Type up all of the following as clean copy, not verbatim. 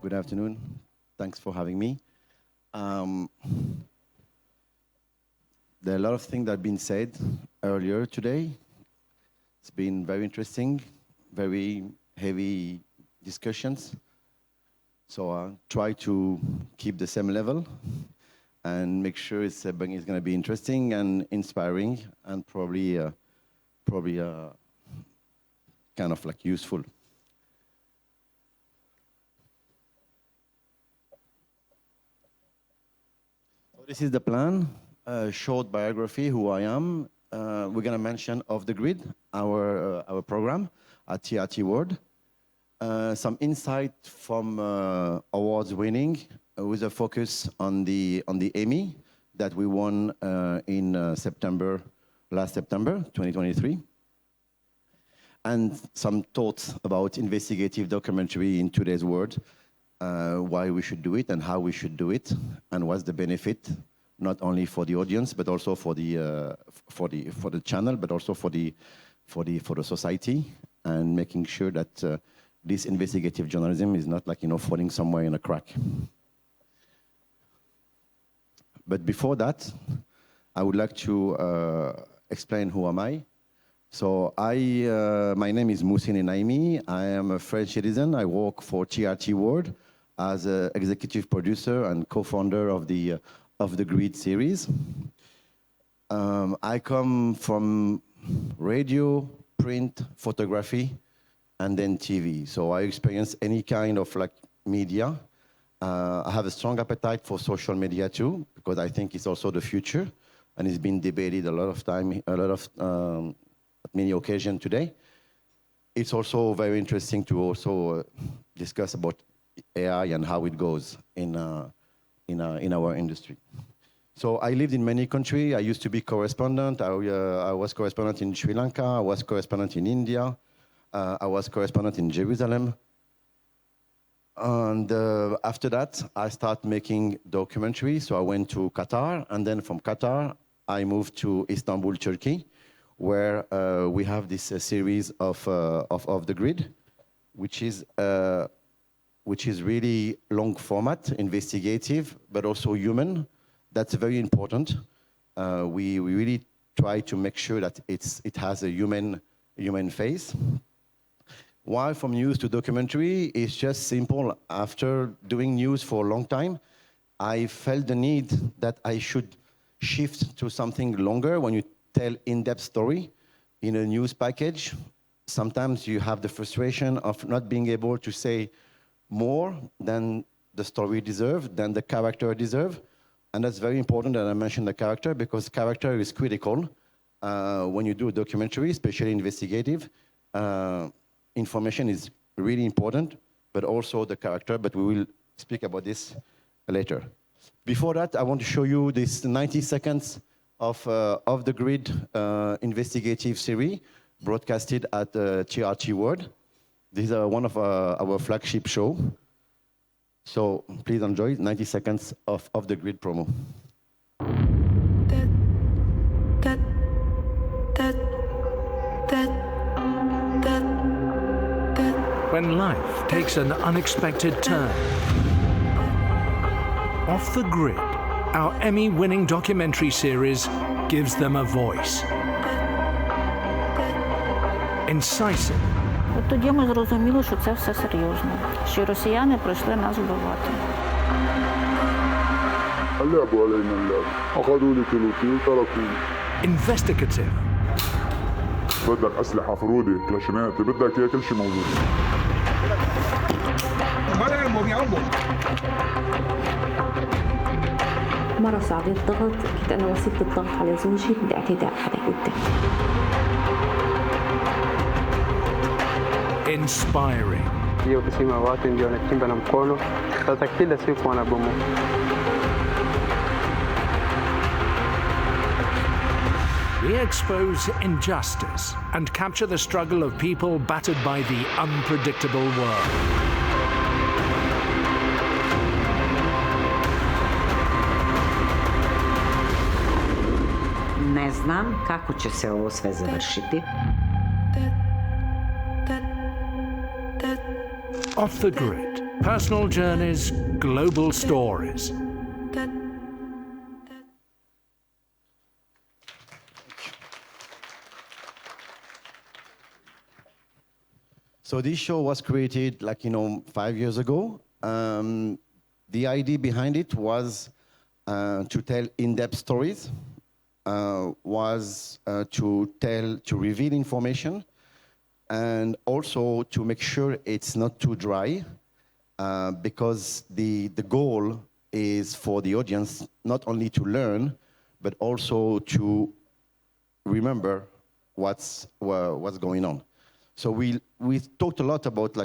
Good afternoon. Thanks for having me. There are a lot of things that have been said earlier today. It's been very interesting, very heavy discussions. So I'll try to keep the same level and make sure it's going to be interesting and inspiring and probably kind of like useful. So this is the plan, short biography, who I am. We're going to mention Off the Grid, our program at TRT World. Some insight from awards winning with a focus on the Emmy that we won in last September 2023. And some thoughts about investigative documentary in today's world, why we should do it and how we should do it, and what's the benefit, not only for the audience, but also for the channel, but also for the society, and making sure that this investigative journalism is not like, falling somewhere in a crack. But before that, I would like to explain who am I. So my name is Mouhssine Ennaimi. I am a French citizen. I work for TRT World as an executive producer and co-founder of the Grid series. I come from radio, print, photography, and then TV. So I experience any kind of like media. I have a strong appetite for social media too, because I think it's also the future, and it's been debated a lot of at many occasions today. It's also very interesting to also discuss about AI and how it goes in our industry. So I lived in many countries. I used to be correspondent. I was correspondent in Sri Lanka. I was correspondent in India. I was correspondent in Jerusalem. And after that, I started making documentaries. So I went to Qatar, and then from Qatar, I moved to Istanbul, Turkey, where we have this series of the Grid, which is really long format, investigative, but also human. That's very important. We really try to make sure that it has a human face. Why from news to documentary? It's just simple. After doing news for a long time, I felt the need that I should shift to something longer. When you tell in-depth story in a news package, sometimes you have the frustration of not being able to say more than the story deserves, than the character deserves. And that's very important that I mention the character, because character is critical when you do a documentary, especially investigative. Information is really important, but also the character, but we will speak about this later. Before that, I want to show you this 90 seconds of the Grid investigative series broadcasted at TRT World. These are one of our flagship show. So please enjoy 90 seconds of the Grid promo. When life takes an unexpected turn, Off the Grid, our Emmy-winning documentary series, gives them a voice. Incisive. От тоді ми зрозуміли, що це все серйозно, що росіяни прийшли нас вбивати. لعبوا علينا اللعب، أخذوا لي كيلوتي وتركوني. Investigative. بدك أسلحة فرودة، كلاشينات، بدك إياه كل شيء موجود. مرة صعدت ضغط، كنت أنا وسيلة الضغط على زوجي، بدي اعتداء على قدام. Inspiring. Io kusema watu ndio wanachimba na mkono. Sasa kila siku wanabomoa. We expose injustice and capture the struggle of people battered by the unpredictable world. Ne znam kako će se ovo sve završiti. Off the Grid, Personal journeys, global stories. So this show was created 5 years ago. The idea behind it was to tell in-depth stories, to reveal information, and also to make sure it's not too dry, because the goal is for the audience not only to learn, but also to remember what's going on. So we talked a lot about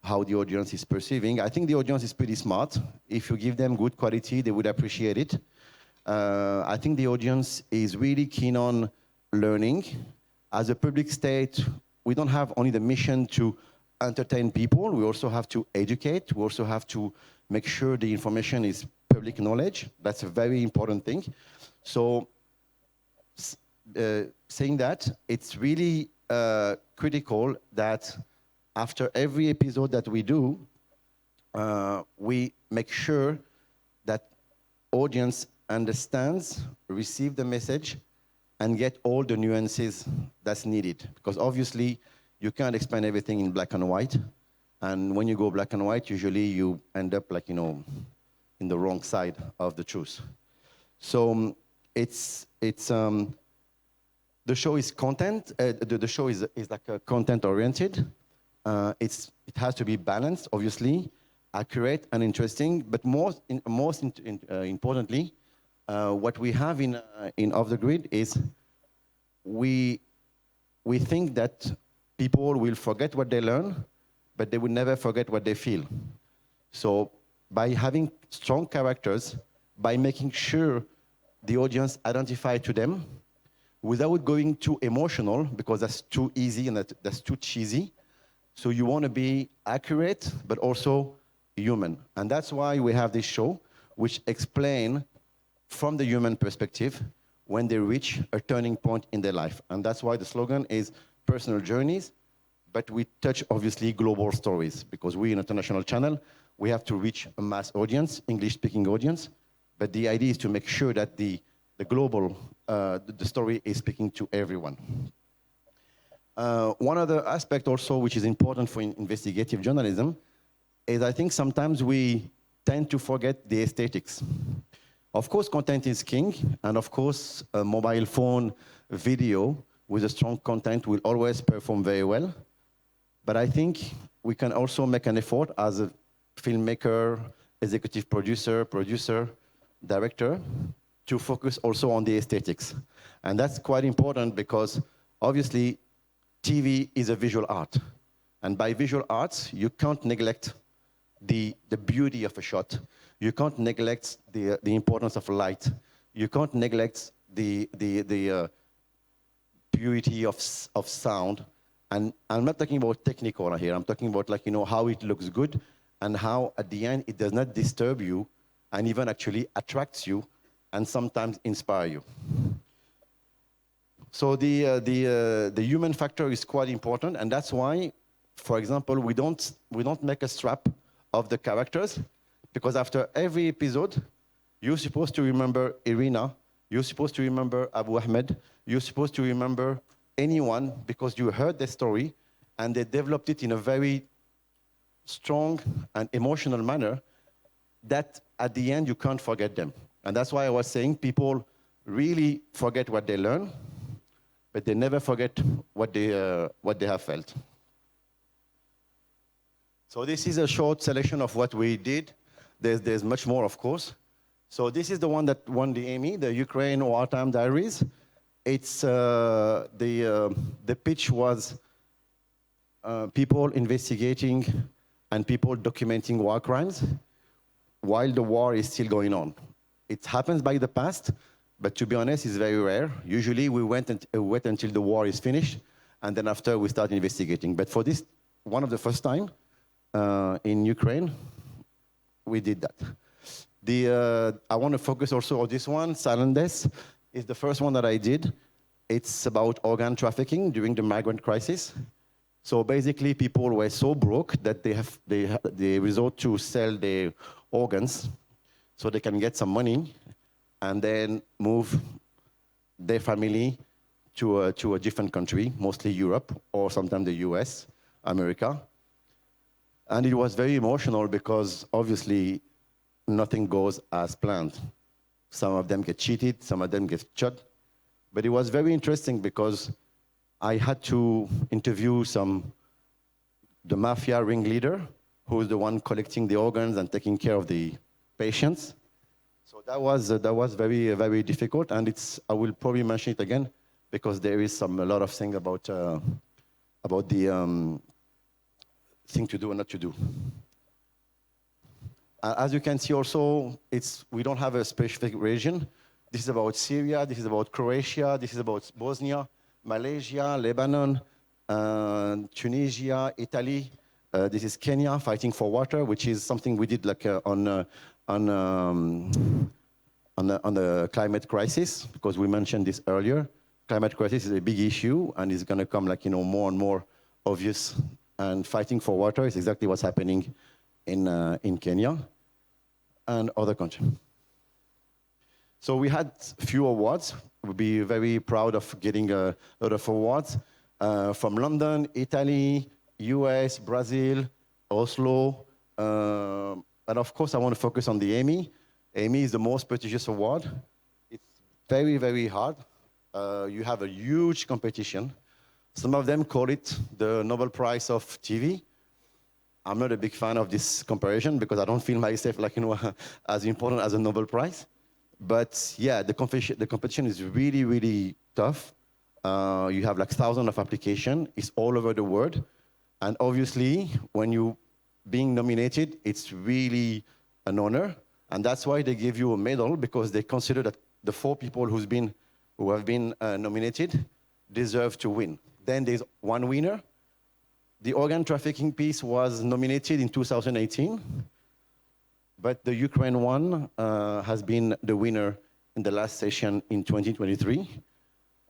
how the audience is perceiving. I think the audience is pretty smart. If you give them good quality, they would appreciate it. I think the audience is really keen on learning. As a public state, we don't have only the mission to entertain people, we also have to educate, we also have to make sure the information is public knowledge. That's a very important thing. So saying that, it's really critical that after every episode that we do, we make sure that audience understands, receive the message, and get all the nuances that's needed. Because obviously, you can't explain everything in black and white. And when you go black and white, usually you end up in the wrong side of the truth. So the show is content. The show is like content oriented. It has to be balanced, obviously, accurate and interesting. But most importantly, what we have in Off the Grid is we think that people will forget what they learn, but they will never forget what they feel. So by having strong characters, by making sure the audience identify to them, without going too emotional, because that's too easy and that's too cheesy. So you want to be accurate, but also human. And that's why we have this show, which explain from the human perspective when they reach a turning point in their life. And that's why the slogan is personal journeys, but we touch, obviously, global stories, because we're an international channel. We have to reach a mass audience, English-speaking audience, but the idea is to make sure that the global, the story is speaking to everyone. One other aspect also, which is important for investigative journalism, is I think sometimes we tend to forget the aesthetics. Of course, content is king, and of course, a mobile phone video with a strong content will always perform very well. But I think we can also make an effort as a filmmaker, executive producer, director, to focus also on the aesthetics. And that's quite important because obviously TV is a visual art. And by visual arts, you can't neglect the beauty of a shot. You can't neglect the importance of light. You can't neglect the purity of sound. And I'm not talking about technical here. I'm talking about how it looks good and how at the end it does not disturb you and even actually attracts you and sometimes inspire you. So the human factor is quite important, and that's why, for example, we don't make a strap of the characters, because after every episode, you're supposed to remember Irina, you're supposed to remember Abu Ahmed, you're supposed to remember anyone because you heard their story, and they developed it in a very strong and emotional manner that at the end you can't forget them. And that's why I was saying people really forget what they learn, but they never forget what they have felt. So this is a short selection of what we did. There's much more, of course. So this is the one that won the Emmy, the Ukraine Wartime Diaries. It's the pitch was people investigating and people documenting war crimes while the war is still going on. It happens by the past, but to be honest, it's very rare. Usually we wait until the war is finished, and then after we start investigating. But for this, one of the first time in Ukraine, we did that. I want to focus also on this one. Silent Death is the first one that I did. It's about organ trafficking during the migrant crisis. So basically, people were so broke that they resort to sell their organs so they can get some money and then move their family to a different country, mostly Europe or sometimes the US, America. And it was very emotional because obviously nothing goes as planned. Some of them get cheated, some of them get shot. But it was very interesting because I had to interview the mafia ringleader, who is the one collecting the organs and taking care of the patients. So that was very, very difficult, and I will probably mention it again because there is a lot of things about the thing to do and not to do. As you can see also, we don't have a specific region. This is about Syria, this is about Croatia, this is about Bosnia, Malaysia, Lebanon, Tunisia, Italy. This is Kenya fighting for water, which is something we did like on the climate crisis, because we mentioned this earlier. Climate crisis is a big issue, and it's going to come more and more obvious. And fighting for water is exactly what's happening in Kenya and other countries. So we had few awards. We'll be very proud of getting a lot of awards from London, Italy, US, Brazil, Oslo. And of course, I want to focus on the Emmy. Emmy is the most prestigious award. It's very, very hard. You have a huge competition. Some of them call it the Nobel Prize of TV. I'm not a big fan of this comparison because I don't feel myself as important as a Nobel Prize. But yeah, the competition is really, really tough. You have thousands of applications. It's all over the world. And obviously, when you being nominated, it's really an honor. And that's why they give you a medal, because they consider that the 4 people who have been nominated deserve to win. Then there's one winner. The organ trafficking piece was nominated in 2018, but the Ukraine one has been the winner in the last session in 2023.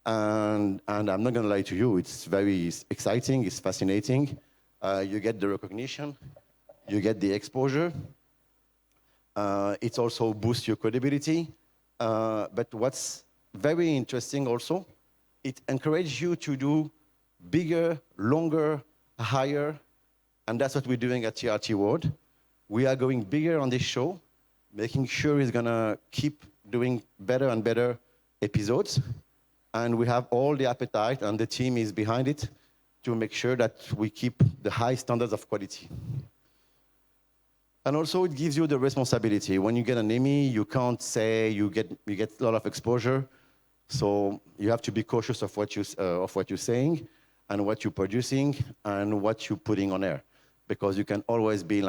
And I'm not going to lie to you, it's very exciting, it's fascinating. You get the recognition, you get the exposure. It also boosts your credibility. But what's very interesting also, it encourages you to do bigger, longer, higher, and that's what we're doing at TRT World. We are going bigger on this show, making sure it's gonna keep doing better and better episodes, and we have all the appetite, and the team is behind it to make sure that we keep the high standards of quality. And also, it gives you the responsibility. When you get an Emmy, you can't say you get a lot of exposure, so you have to be cautious of what you're saying, and what you're producing, and what you're putting on air, because you can always be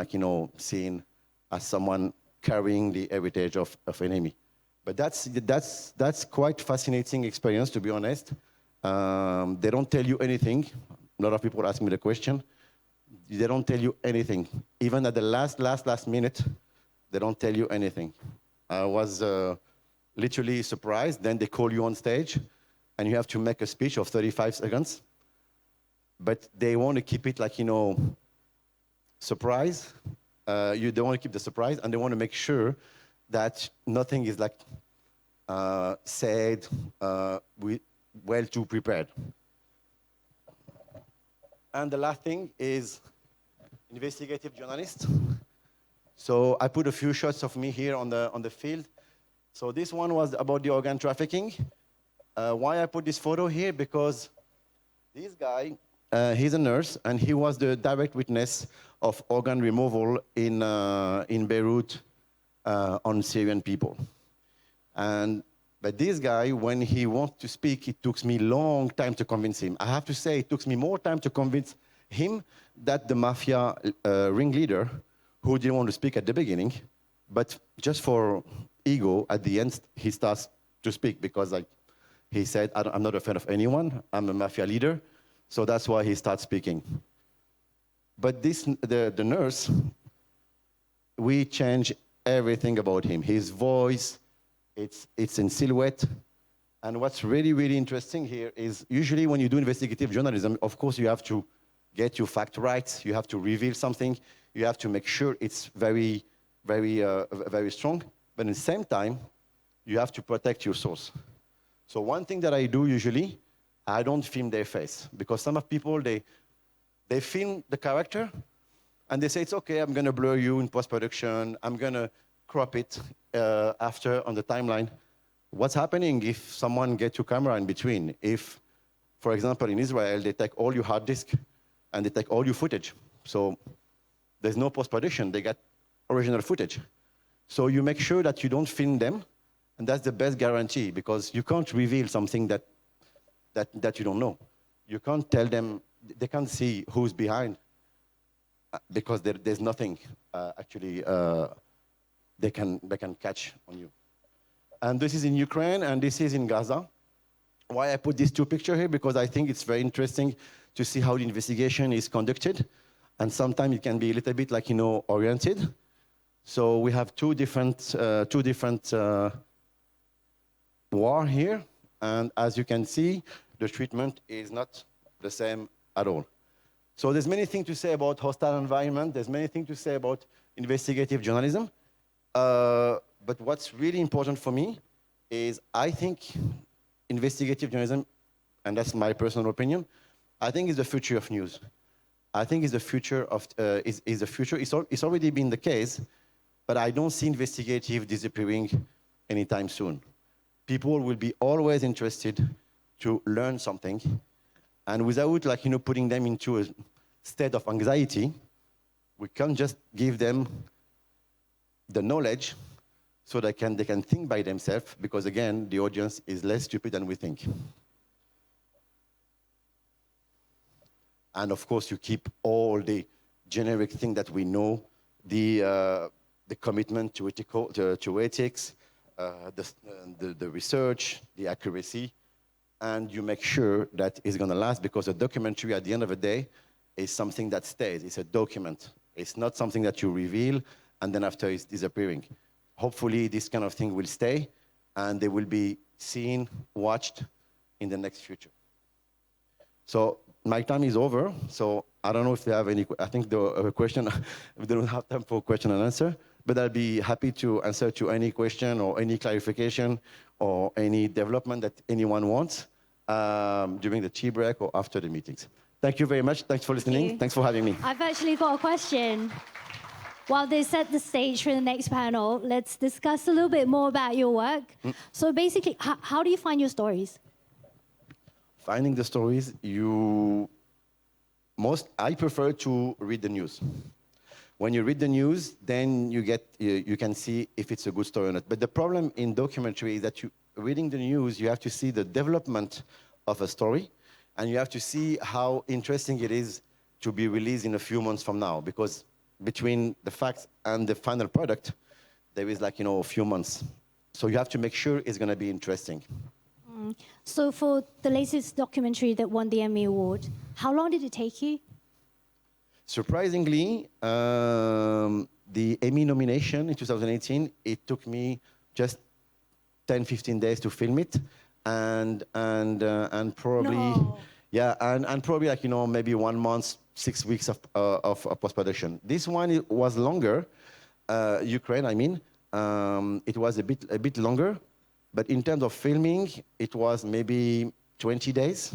seen as someone carrying the heritage of an Emmy. But that's quite fascinating experience, to be honest. They don't tell you anything. A lot of people ask me the question. They don't tell you anything. Even at the last minute, they don't tell you anything. I was literally surprised. Then they call you on stage, and you have to make a speech of 35 seconds. But they want to keep it surprise. They want to keep the surprise, and they want to make sure that nothing is said well too prepared. And the last thing is investigative journalist. So I put a few shots of me here on the field. So this one was about the organ trafficking. Why I put this photo here? Because this guy, he's a nurse, and he was the direct witness of organ removal in Beirut on Syrian people. But this guy, when he wants to speak, it took me a long time to convince him. I have to say, it took me more time to convince him than the mafia ringleader, who didn't want to speak at the beginning, but just for ego, at the end, he starts to speak, because he said, I'm not a fan of anyone, I'm a mafia leader, so that's why he starts speaking. But the nurse, we change everything about him. His voice, it's in silhouette. And what's really, really interesting here is, usually when you do investigative journalism, of course you have to get your fact right. You have to reveal something. You have to make sure it's very, very strong. But at the same time, you have to protect your source. So one thing that I do usually, I don't film their face, because some of people, they film the character and they say, it's okay, I'm gonna blur you in post-production, I'm gonna crop it after on the timeline. What's happening if someone gets your camera in between? If, for example, in Israel, they take all your hard disk and they take all your footage. So there's no post-production, they get original footage. So you make sure that you don't film them, and that's the best guarantee, because you can't reveal something that you don't know. You can't tell them, they can't see who's behind, because there's nothing actually they can catch on you. And this is in Ukraine, and this is in Gaza. Why I put these two pictures here? Because I think it's very interesting to see how the investigation is conducted, and sometimes it can be a little bit like, oriented. So we have two different war here, and as you can see, the treatment is not the same at all. So there's many things to say about hostile environment. There's many things to say about investigative journalism. But what's really important for me is I think investigative journalism, and that's my personal opinion, I think is the future of news. I think is the future of is the future. It's already been the case, but I don't see investigative disappearing anytime soon. People will be always interested to learn something, and without putting them into a state of anxiety, we can't just give them the knowledge so they can think by themselves, because again, the audience is less stupid than we think. And of course, you keep all the generic thing that we know, the commitment to ethics, the research, the accuracy, and you make sure that it's going to last, because a documentary at the end of the day is something that stays. It's a document. It's not something that you reveal and then after it's disappearing. Hopefully this kind of thing will stay and they will be seen, watched in the next future. So my time is over, so I don't know if they have any, I think the question, we don't have time for question and answer, but I'll be happy to answer to any question or any clarification or any development that anyone wants during the tea break or after the meetings. Thank you very much. Thanks for listening. Thanks for having me. I've actually got a question. While they set the stage for the next panel, let's discuss a little bit more about your work. So basically, how do you find your stories? Finding the stories, I prefer to read the news. When you read the news, then you can see if it's a good story or not. But the problem in documentary is that reading the news, you have to see the development of a story, and you have to see how interesting it is to be released in a few months from now, because between the facts and the final product, there is a few months. So you have to make sure it's going to be interesting. So for the latest documentary that won the Emmy Award, how long did it take you? Surprisingly, the Emmy nomination in 2018, it took me just 10, 15 days to film it, and probably, and probably maybe 1 month, 6 weeks of post-production. This one it was longer, Ukraine, I mean. It was a bit longer, but in terms of filming, it was maybe 20 days,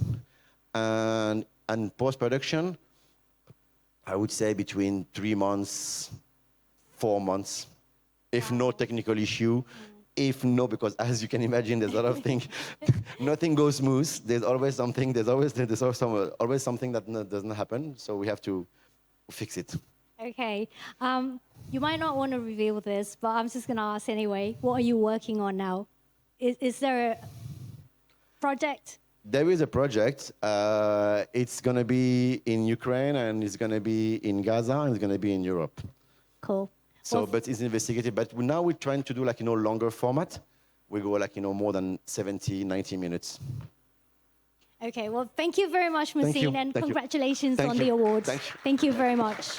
and post-production, I would say between 3 months, 4 months, if no technical issue, because as you can imagine, there's a lot of things. Nothing goes smooth. There's always something. There's always something that doesn't happen. So we have to fix it. Okay. You might not want to reveal this, but I'm just going to ask anyway. What are you working on now? Is there a project? There is a project. It's going to be in Ukraine, and it's going to be in Gaza, and it's going to be in Europe. Cool. So, but it's investigative. But now we're trying to do longer format. We go more than 70, 90 minutes. Okay. Well, thank you very much, Mouhssine, and congratulations on the award. Thank you. Thank you very much.